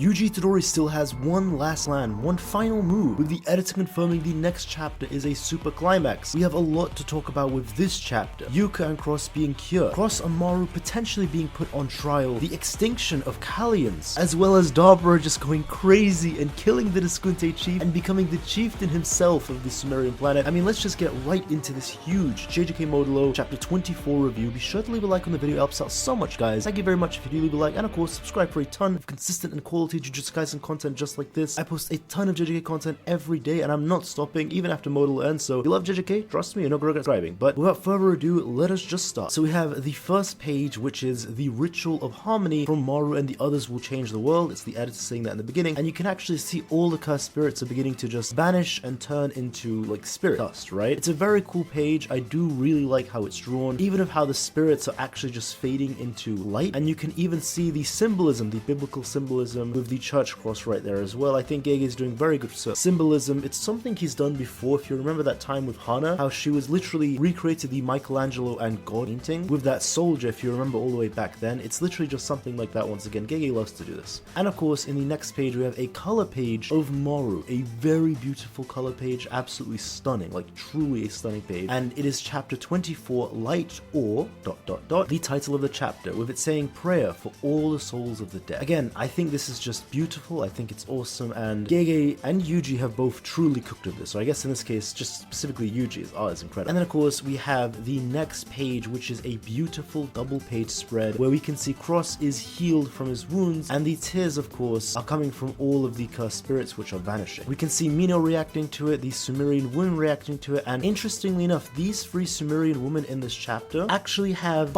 Yuji Theory still has one last plan, one final move, with the editor confirming the next chapter is a super climax. We have a lot to talk about with this chapter. Yuka and Cross being cured, Cross and Maru potentially being put on trial, the extinction of Kalyans, as well as Darra just going crazy and killing the Diskunte chief and becoming the chieftain himself of the Sumerian planet. I mean, let's just get right into this huge JJK Modulo chapter 24 review. Be sure to leave a like on the video, it helps out so much, guys. Thank you very much if you do leave a like, and of course subscribe for a ton of consistent and quality Jujutsu Kaisen content just like this. I post a ton of JJK content every day and I'm not stopping even after Modulo ends, so if you love JJK, trust me, you're not gonna regret subscribing. But without further ado, let us just start. So we have the first page, which is the Ritual of Harmony from Maru and the Others Will Change the World. It's the editor saying that in the beginning, and you can actually see all the cursed spirits are beginning to just vanish and turn into like spirit dust, right? It's a very cool page. I do really like how it's drawn, even of how the spirits are actually just fading into light, and you can even see the symbolism, the biblical symbolism with the church cross right there as well. I think Gege is doing very good symbolism. It's something he's done before. If you remember that time with Hana, how she was literally recreated the Michelangelo and God painting with that soldier, if you remember all the way back then. It's literally just something like that once again. Gege loves to do this. And of course, in the next page, we have a color page of Maru, a very beautiful color page, absolutely stunning, like truly a stunning page. And it is chapter 24, Light or ... the title of the chapter, with it saying prayer for all the souls of the dead. Again, I think this is just beautiful. I think it's awesome, and Gege and Yuji have both truly cooked with this. So I guess in this case, just specifically Yuji's art is incredible. And then of course we have the next page, which is a beautiful double page spread where we can see Cross is healed from his wounds, and the tears of course are coming from all of the cursed spirits which are vanishing. We can see Mino reacting to it, the Sumerian woman reacting to it, and interestingly enough, these 3 Sumerian women in this chapter actually have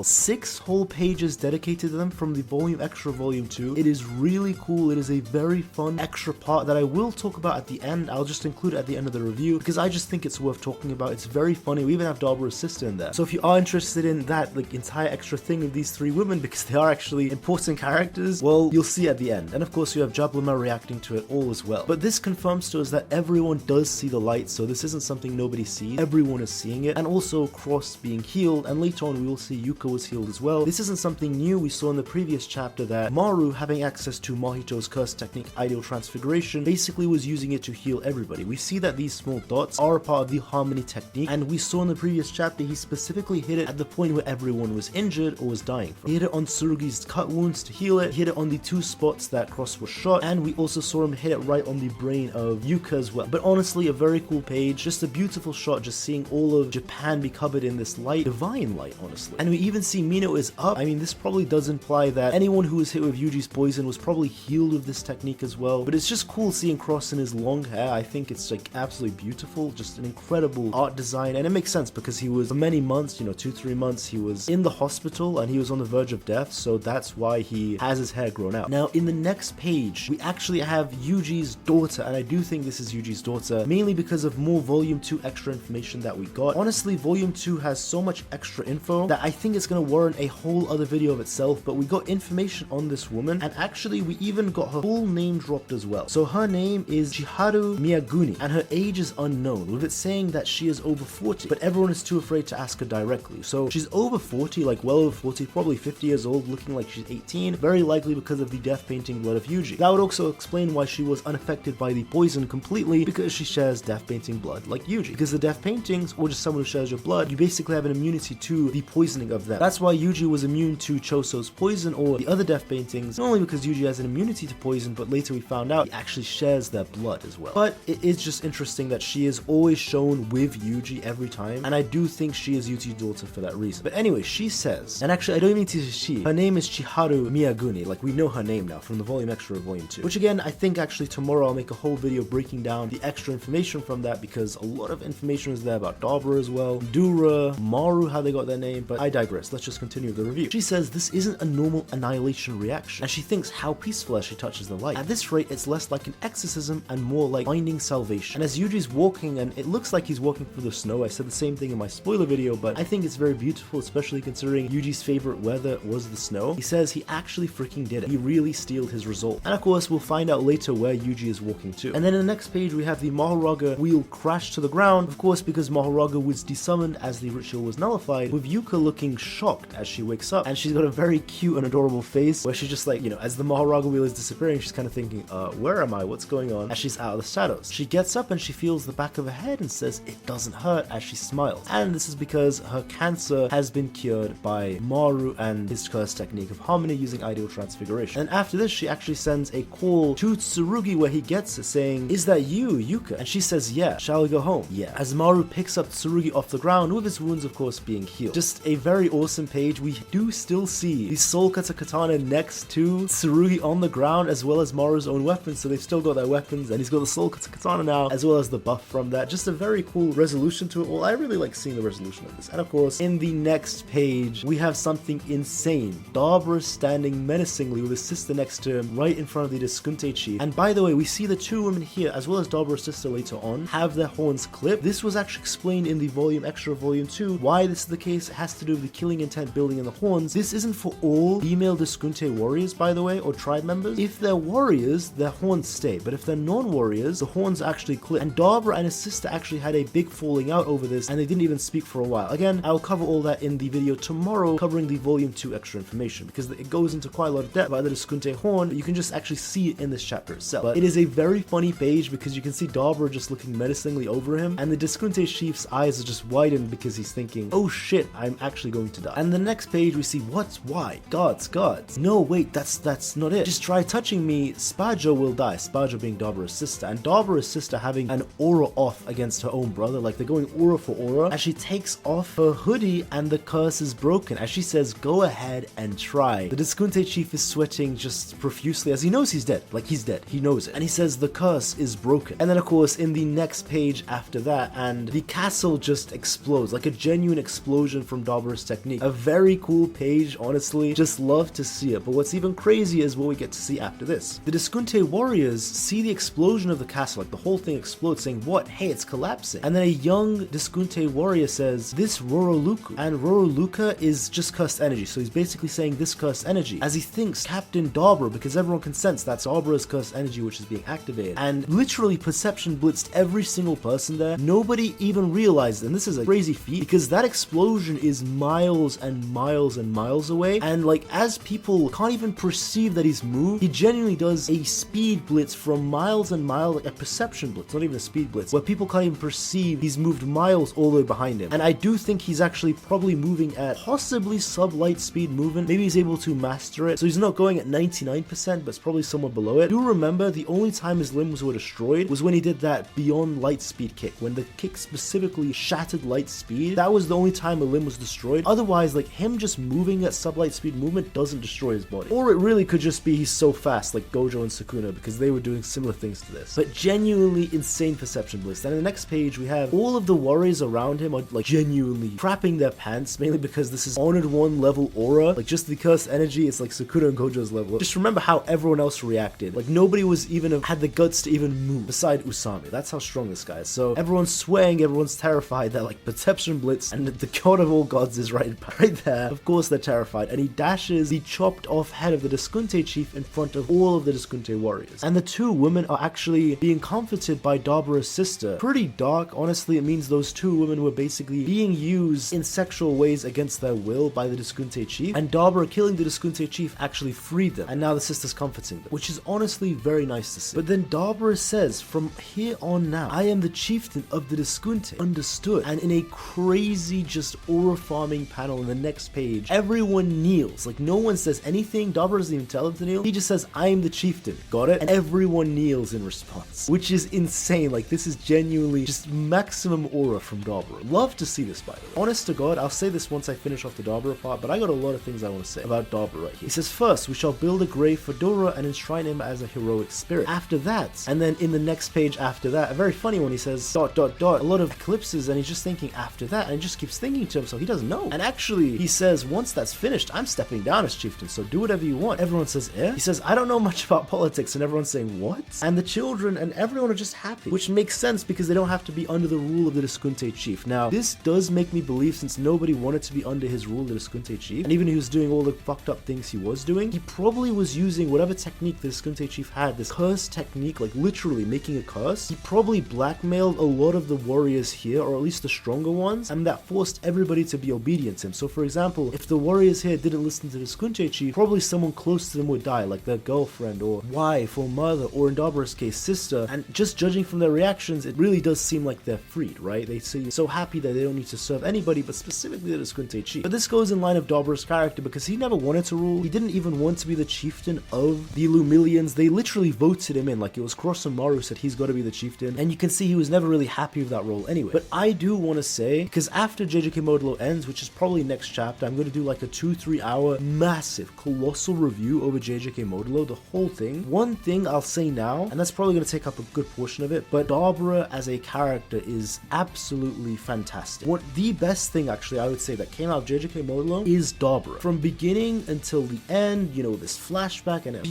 6 whole pages dedicated to them from the volume extra volume 2. It is really cool. It is a very fun extra part that I will talk about at the end. I'll just include it at the end of the review because I just think it's worth talking about. It's very funny. We even have Darra's sister in there. So if you are interested in that like entire extra thing of these 3 women, because they are actually important characters, well, you'll see at the end. And of course you have Jablima reacting to it all as well. But this confirms to us that everyone does see the light, so this isn't something nobody sees. Everyone is seeing it. And also Cross being healed, and later on we will see Yuka was healed as well. This isn't something new. We saw in the previous chapter that Maru, having access to Mahito's curse technique Ideal Transfiguration, basically was using it to heal everybody. We see that these small dots are a part of the Harmony technique, and we saw in the previous chapter he specifically hit it at the point where everyone was injured or was dying from. He hit it on Tsurugi's cut wounds to heal it, he hit it on the 2 spots that Cross was shot, and we also saw him hit it right on the brain of Yuka as well. But honestly, a very cool page, just a beautiful shot, just seeing all of Japan be covered in this light, divine light, honestly. And we even see Mino is up. I mean, this probably does imply that anyone who was hit with Yuji's poison was probably healed with this technique as well. But it's just cool seeing Cross in his long hair. I think it's like absolutely beautiful, just an incredible art design, and it makes sense because he was for many months, 2-3 months, he was in the hospital and he was on the verge of death, so that's why he has his hair grown out. Now in the next page we actually have Yuji's daughter, and I do think this is Yuji's daughter mainly because of more volume 2 extra information that we got. Honestly, volume 2 has so much extra info that I think it's going to warrant a whole other video of itself, but we got information on this woman, and actually we even got her full name dropped as well. So her name is Chiharu Miyaguni, and her age is unknown, with it saying that she is over 40, but everyone is too afraid to ask her directly. So she's over 40, like well over 40, probably 50 years old, looking like she's 18, very likely because of the death painting blood of Yuji. That would also explain why she was unaffected by the poison completely, because she shares death painting blood like Yuji. Because the death paintings, or just someone who shares your blood, you basically have an immunity to the poisoning of them. That's why Yuji was immune to Choso's poison or the other death paintings, not only because Yuji has an immunity to poison, but later we found out he actually shares their blood as well. But it is just interesting that she is always shown with Yuji every time, and I do think she is Yuji's daughter for that reason. But anyway, she says, and actually I don't even need to say she, her name is Chiharu Miyaguni, like we know her name now from the volume extra of volume 2, which again, I think actually tomorrow I'll make a whole video breaking down the extra information from that, because a lot of information is there about Darra as well, Dura, Maru, how they got their name, but I digress. Let's just continue with the review. She says this isn't a normal annihilation reaction, and she thinks how peaceful as she touches the light. At this rate, it's less like an exorcism and more like finding salvation. And as Yuji's walking, and it looks like he's walking through the snow, I said the same thing in my spoiler video, but I think it's very beautiful, especially considering Yuji's favorite weather was the snow. He says he actually freaking did it. He really stealed his result. And of course, we'll find out later where Yuji is walking to. And then in the next page, we have the Mahoraga wheel crash to the ground, of course, because Mahoraga was desummoned as the ritual was nullified, with Yuka looking shocked as she wakes up, and she's got a very cute and adorable face. where she's just like, as the Mahoraga wheel is disappearing, she's kind of thinking, where am I? What's going on? As she's out of the shadows. She gets up and she feels the back of her head and says it doesn't hurt as she smiles. And this is because her cancer has been cured by Maru and his curse technique of harmony using ideal transfiguration. And after this, she actually sends a call to Tsurugi where he gets it saying, is that you, Yuka? And she says, yeah. Shall we go home? Yeah. As Maru picks up Tsurugi off the ground with his wounds of course being healed. Just a very awesome page. We do still see the Soul Cutter Katana next to Tsurugi on the ground as well as Maru's own weapons, so they've still got their weapons and he's got the Soul Cutter Katana now as well as the buff from that. Just a very cool resolution to it all. I really like seeing the resolution of this. And of course, in the next page, we have something insane. Darra standing menacingly with his sister next to him right in front of the Diskunte chief. And by the way, we see the two women here as well as Darra's sister later on have their horns clipped. This was actually explained in the extra volume 2. Why this is the case, it has to do with the killing intent building in the horns. This isn't for all female Diskunte warriors, by the way, or tribe members. If they're warriors, their horns stay, but if they're non-warriors, the horns actually clip. And Darra and his sister actually had a big falling out over this, and they didn't even speak for a while. Again, I'll cover all that in the video tomorrow covering the volume 2 extra information, because it goes into quite a lot of depth about the Diskunte horn, but you can just actually see it in this chapter itself. But it is a very funny page because you can see Darra just looking menacingly over him, and the Diskunte chief's eyes are just widened because he's thinking, oh shit, I'm actually going to die. And the next page we see, what? Why? Gods. No, wait, that's not it. Just try touching me, Spajo will die. Spajo being Darra's sister, and Darra's sister having an aura off against her own brother, like they're going aura for aura, as she takes off her hoodie and the curse is broken, as she says, go ahead and try. The Diskunte chief is sweating just profusely as he knows he's dead. Like, he's dead, he knows it, and he says the curse is broken. And then of course in the next page after that, and the castle just explodes, like a genuine explosion from Darra's technique. A very cool page, honestly, just love to see it. But what's even crazier is what we get to see after this. The Diskunte warriors see the explosion of the castle, like the whole thing explodes, saying, what? Hey, it's collapsing. And then a young Diskunte warrior says, this Roroluku. And Roroluka is just cursed energy, so he's basically saying this cursed energy, as he thinks Captain Darra, because everyone can sense that's Darra's cursed energy which is being activated. And literally perception blitzed every single person there. Nobody even realized, and this is a crazy feat, because that explosion is miles and miles and miles away, and like as people can't even perceive that he's moved, he genuinely does a speed blitz from miles and miles, like a perception blitz, not even a speed blitz, where people can't even perceive he's moved miles all the way behind him. And I do think he's actually probably moving at possibly sub-light speed movement. Maybe he's able to master it, so he's not going at 99%, but it's probably somewhere below it. Do remember the only time his limbs were destroyed was when he did that beyond light speed kick, when the kick specifically shattered light speed. That was the only time a limb was destroyed. Otherwise, like him just moving at sub-light speed movement doesn't destroy his body. Or it really could just be he's so fast, like Gojo and Sukuna, because they were doing similar things to this. But genuinely insane perception bliss. Then in the next page we have all of the warriors around him are like genuinely crapping their pants, mainly because this is Honored One level aura, like just the cursed energy. It's like Sukuna and Gojo's level. Just remember how everyone else reacted. Like nobody was even had the guts to even move beside Usami. That's how strong this guy is. So everyone's swaying, everyone's terrified. They're like perception blitz, and the god of all gods is right there. Of course they're terrified, and he dashes the chopped off head of the Diskunte chief in front of all of the Diskunte warriors. And the two women are actually being comforted by Darra's sister. Pretty dark, honestly. It means those two women were basically being used in sexual ways against their will by the Diskunte chief, and Darra killing the Diskunte chief actually freed them, and now the sister's comforting them, which is honestly very nice to see. But then Darra says, from here on now, I am the chieftain of the Diskunte. Understood. And in a crazy just aura farming panel in the next page, everyone kneels. Like no one says anything. Darra doesn't even tell them to kneel. He just says, I am the chieftain. Got it? And everyone kneels in response, which is insane. Like this is genuinely just maximum aura from Darra. Love to see this, by the way. Honest to God, I'll say this once I finish off the Darra part, but I got a lot of things I want to say about Darra right here. He says, first, we shall build a grave for Darra and enshrine him as a heroic spirit. After that, and then in the next page after that, a very funny one, he says, ... a lot of eclipses, and he's just thinking after that, and he just keeps thinking to himself, he doesn't know. And actually, he says, once that's finished, I'm stepping down as chieftain, so do whatever you want. Everyone says, eh? He says, I don't know much about politics, and everyone's saying, what? And the children and everyone are just happy, which makes sense because they don't have to be under the rule of the Diskunte chief. Now, this does make me believe, since nobody wanted to be under his rule, the Diskunte chief, and even he was doing all the fucked up things he was doing, he probably was using whatever technique the Diskunte chief had, this curse technique, like literally making a curse. He probably blackmailed a lot of the warriors here, or at least the stronger ones, and that forced everybody to be obedient to him. So for example, if the warriors here didn't listen to the Diskunte chief, probably someone close to them would die, like their girlfriend or wife or mother, or in Dabura's case, sister. And just judging from their reactions, it really does seem like they're freed, right? They seem so happy that they don't need to serve anybody, but specifically that it's Kunte Chi. But this goes in line of Dabura's character because he never wanted to rule. He didn't even want to be the chieftain of the Lumillions. They literally voted him in, like it was Cross and Maru said he's got to be the chieftain, and you can see he was never really happy with that role anyway. But I do want to say, because after JJK Modulo ends, which is probably next chapter, I'm going to do like a 2-3 hour massive colossal review over JJK Modulo, the whole thing. One thing I'll say now, and that's probably going to take up a good portion of it, but Dabura as a character is absolutely fantastic. What the best thing actually I would say that came out of JJK Modulo is Dabura. From beginning until the end, you know, this flashback and a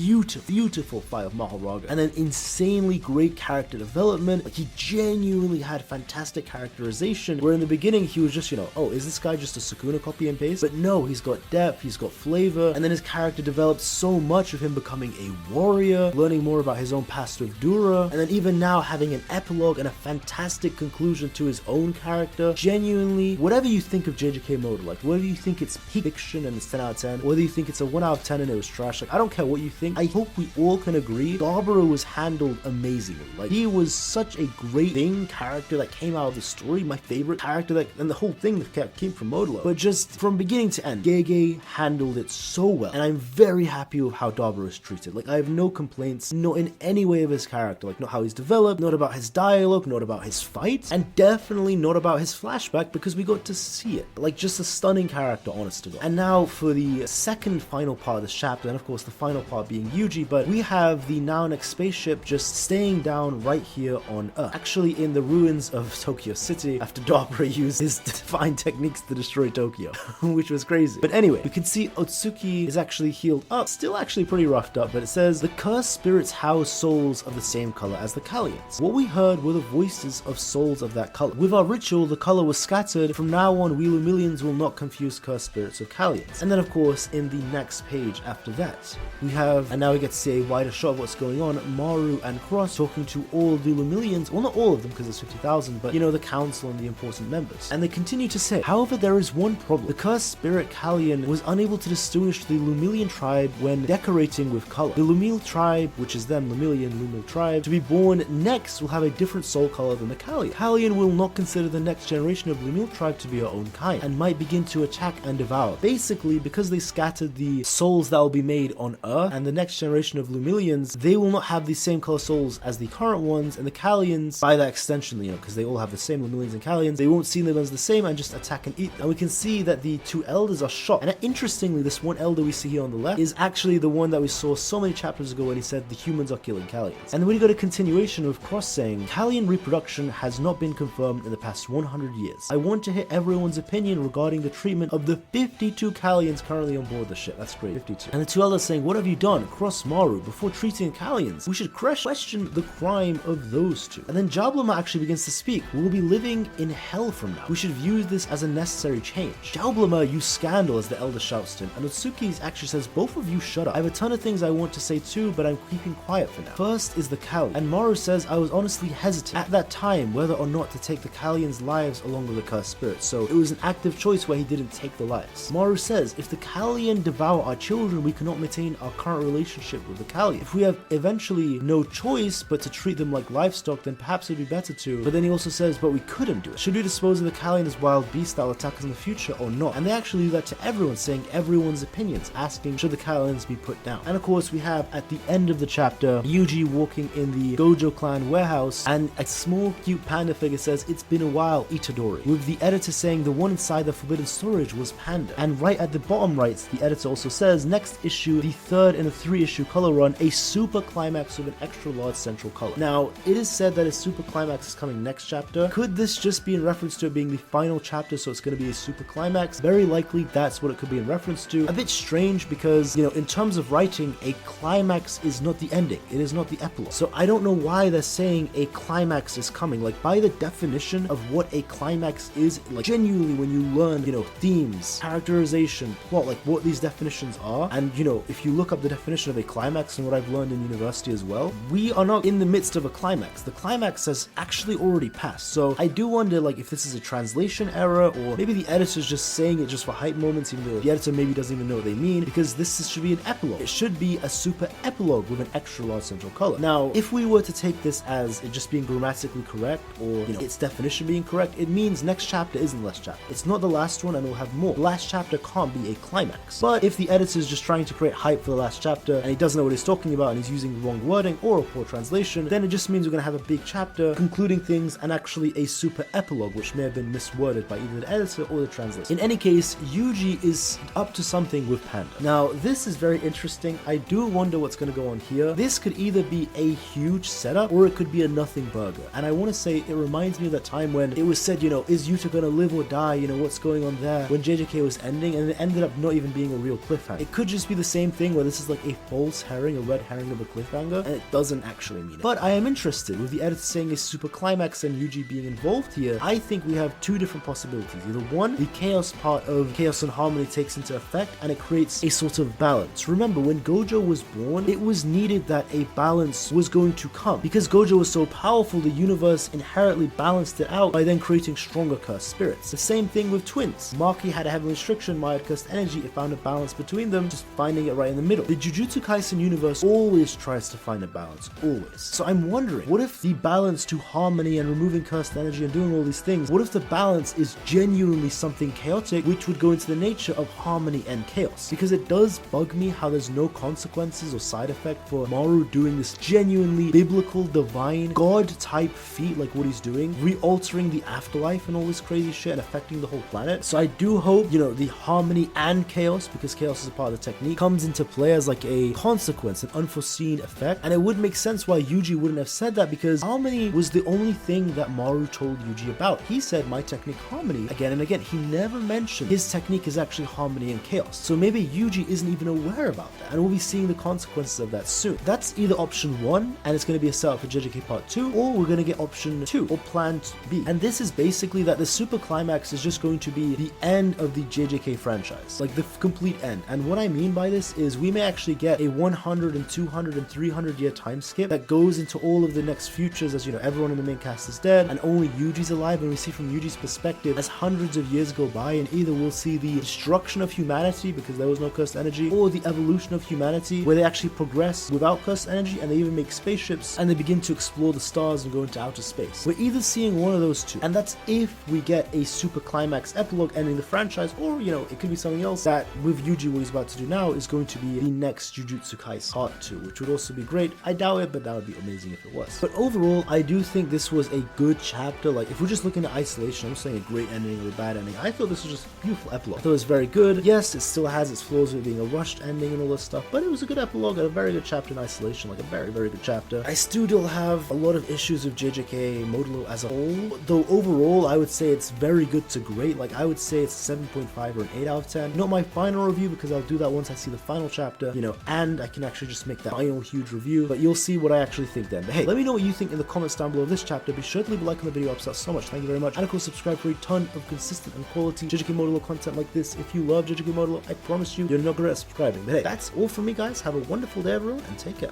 beautiful fight of Mahoraga, and then insanely great character development. Like he genuinely had fantastic characterization, where in the beginning he was just, you know, oh, is this guy just a Sukuna copy and paste? But no, he's got depth, he's got flavor, and then his character developed so much of him becoming a warrior, learning more about his own past of Dura, and then even now having an epilogue and a fantastic conclusion to his own character. Genuinely, whatever you think of JJK Modulo, like whether you think it's peak fiction and it's 10 out of 10, whether you think it's a 1 out of 10 and it was trash, like I don't care what you think, I hope we all can agree Dabura was handled amazingly. Like he was such a great character that came out of the story, my favorite character, that, and the whole thing that came from Modulo. But just from beginning to end, Gege handled it so well, and I'm very happy with how Dabura is treated. Like I have no complaints, not in any way of his character, like not how he's developed, not about his dialogue, not about his fights, and definitely not about his flashback because we got to see it. Like just a stunning character, honest to God. And now for the second final part of this chapter, and of course the final part being Yuji, but we have the now next spaceship just staying down right here on Earth, actually in the ruins of Tokyo City after Dabura used his divine techniques to destroy Tokyo, which was crazy. But anyway, we can see Otsuki is actually healed up, still actually pretty roughed up, but it says the cursed spirits house souls of the same color as the Kalyans. What we heard were the voices of souls of that color. With our ritual, the color was scattered. From now on, we Lumillions will not confuse cursed spirits of Kalyans. And then of course, in the next page after that, we have, and now we get to see a wider shot of what's going on, Maru and Cross talking to all the Lumillions, well not all of them because there's 50,000, but you know, the council and the important members. And they continue to say, however, there is one problem. The cursed spirit Kalyan was unable to distinguish the Lumillion tribe when decorating with color. The Lumil tribe, which is them, Lumillion, Lumil tribe, to be born next will have a different soul color than the Kalyan. Kalyan will not consider the next generation of Lumil tribe to be her own kind, and might begin to attack and devour. Basically, because they scattered the souls that will be made on Earth, and the next generation of Lumillions, they will not have the same color souls as the current ones, and the Kalyans, by that extension, you know, because they all have the same Lumillions and Kalyans, they won't see them as the same and just attack and eat them. And we can see that the two elders are shocked. And interestingly, this one elder we see here on the left is actually the one that we saw so many chapters ago when he said the humans are killing Kalyans. And then we got a continuation of Cross saying, Kalyan reproduction has not been confirmed in the past 100 years. I want to hear everyone's opinion regarding the treatment of the 52 Kalyans currently on board the ship. That's great, 52. And the two elders saying, what have you done, Cross Maru, before treating Kalyans? We should question the crime of those two. And then Jabloma actually begins to speak. We will be living in hell from now. We should view this as a necessary change. Jabloma, you scandal, as the elder shouts to him. And Otsuki actually says, both of you shut up. I have a ton of things I want to say too, but I'm keeping quiet for now. First is the Kalyan. And Maru says, I was honestly hesitant at that time whether or not to take the Kalyans' lives along with the cursed spirits. So it was an active choice where he didn't take the lives. Maru says, if the Kalyan devour our children, we cannot maintain our current relationship with the Kalyan. If we have eventually no choice but to treat them like livestock, then perhaps it'd be better to. But then he also says, but we couldn't do it. Should we dispose of the Kalyan as wild beasts that will attack us in the future or not? And they actually do that to everyone, saying everyone's opinions, asking should the Kalyans be put down. And of course we have at the end of the chapter Yuji walking in the Gojo clan warehouse, and a small cute panda figure says, it's been a while, Itadori, with the editor saying the one inside the forbidden storage was Panda. And right at the bottom right, the editor also says, next issue, the third in a 3-issue color run, a super climax with an extra large central color. Now it is said that a super climax is coming next chapter. Could this just be in reference to it being the final chapter, so it's going to be a super climax? Very likely that's what it could be in reference to. A bit strange because, you know, in terms of writing, a climax is not the ending, it is not the epilogue. So I don't know why they're saying a climax is coming. Like, by the definition of what a climax is, like genuinely when you learn, you know, themes, characterization, plot, like what these definitions are, and you know, if you look up the definition of a climax and what I've learned in university as well, we are not in the midst of a climax. The climax has actually already passed. So I do wonder, like, if this is a translation error, or maybe the editor's just saying it just for hype moments, even though the editor maybe doesn't even know what they mean. mean, because this should be an epilogue. It should be a super epilogue with an extra large central color. Now, if we were to take this as it just being grammatically correct, or its definition being correct, it means next chapter isn't the last chapter. It's not the last one, and we'll have more. The last chapter can't be a climax. But if the editor is just trying to create hype for the last chapter, and he doesn't know what he's talking about, and he's using the wrong wording or a poor translation, then it just means we're going to have a big chapter concluding things and actually a super epilogue, which may have been misworded by either the editor or the translator. In any case, Yuji is up to something with Panda. Now, this is very interesting. I do wonder what's going to go on here. This could either be a huge setup, or it could be a nothing burger. And I want to say it reminds me of that time when it was said, is Yuta going to live or die? What's going on there? When JJK was ending, and it ended up not even being a real cliffhanger. It could just be the same thing where this is like a false herring, a red herring of a cliffhanger, and it doesn't actually mean it. But I am interested with the editor saying a super climax and Yuji being involved here. I think we have two different possibilities. Either one, the chaos part of Chaos and Harmony takes into effect and it creates a sort of balance. Remember, when Gojo was born, it was needed that a balance was going to come. Because Gojo was so powerful, the universe inherently balanced it out by then creating stronger cursed spirits. The same thing with twins. Maki had a heavenly restriction, Maya had cursed energy. It found a balance between them, just finding it right in the middle. The Jujutsu Kaisen universe always tries to find a balance, always. So I'm wondering, what if the balance to harmony and removing cursed energy and doing all these things, what if the balance is genuinely something chaotic, which would go into the nature of harmony and chaos? Because it does bug me how there's no consequences or side effect for Maru doing this genuinely biblical, divine, god-type feat like what he's doing, re-altering the afterlife and all this crazy shit and affecting the whole planet. So I do hope, the harmony and chaos, because chaos is a part of the technique, comes into play as like a consequence, an unforeseen effect. And it would make sense why Yuji wouldn't have said that, because harmony was the only thing that Maru told Yuji about. He said, my technique harmony, again and again. He never mentioned his technique is actually harmony and chaos. So maybe Yuji isn't even aware about that, and we'll be seeing the consequences of that soon. That's either option 1, and it's going to be a setup for JJK part 2, or we're going to get option 2, or plan B. And this is basically that the super climax is just going to be the end of the JJK franchise, like the complete end. And what I mean by this is we may actually get a 100 and 200 and 300 year time skip that goes into all of the next futures, as everyone in the main cast is dead and only Yuji's alive, and we see from Yuji's perspective as hundreds of years go by, and either we'll see the destruction of humanity because there was no cursed energy, or the evolution of humanity where they actually progress without cursed energy and they even make spaceships and they begin to explore the stars and go into outer space. We're either seeing one of those two, and that's if we get a super climax epilogue ending the franchise, or it could be something else that with Yuji what he's about to do now is going to be the next Jujutsu Kaisen part 2, which would also be great. I doubt it, but that would be amazing if it was. But overall, I do think this was a good chapter. Like, if we're just looking at isolation, I'm saying a great ending or a bad ending. I thought this was just a beautiful epilogue. I thought it was very good. Yes, it still has its flaws with being a rushed ending and all this stuff, but it was a good epilogue and a very good chapter in isolation, like a very, very good chapter. I still have a lot of issues with JJK Modulo as a whole, though overall I would say it's very good to great. Like, I would say it's 7.5 or an 8 out of 10. Not my final review, because I'll do that once I see the final chapter, and I can actually just make that final huge review, but you'll see what I actually think then. But hey, let me know what you think in the comments down below of this chapter. Be sure to leave a like on the video, helps out so much. Thank you very much, and of course subscribe for a ton of consistent and quality JJK Modulo content like this. If you love JJK Modulo, I promise you, you're not gonna regret subscribing. But hey, that's all from me, guys. Have a wonderful day, everyone, and take care.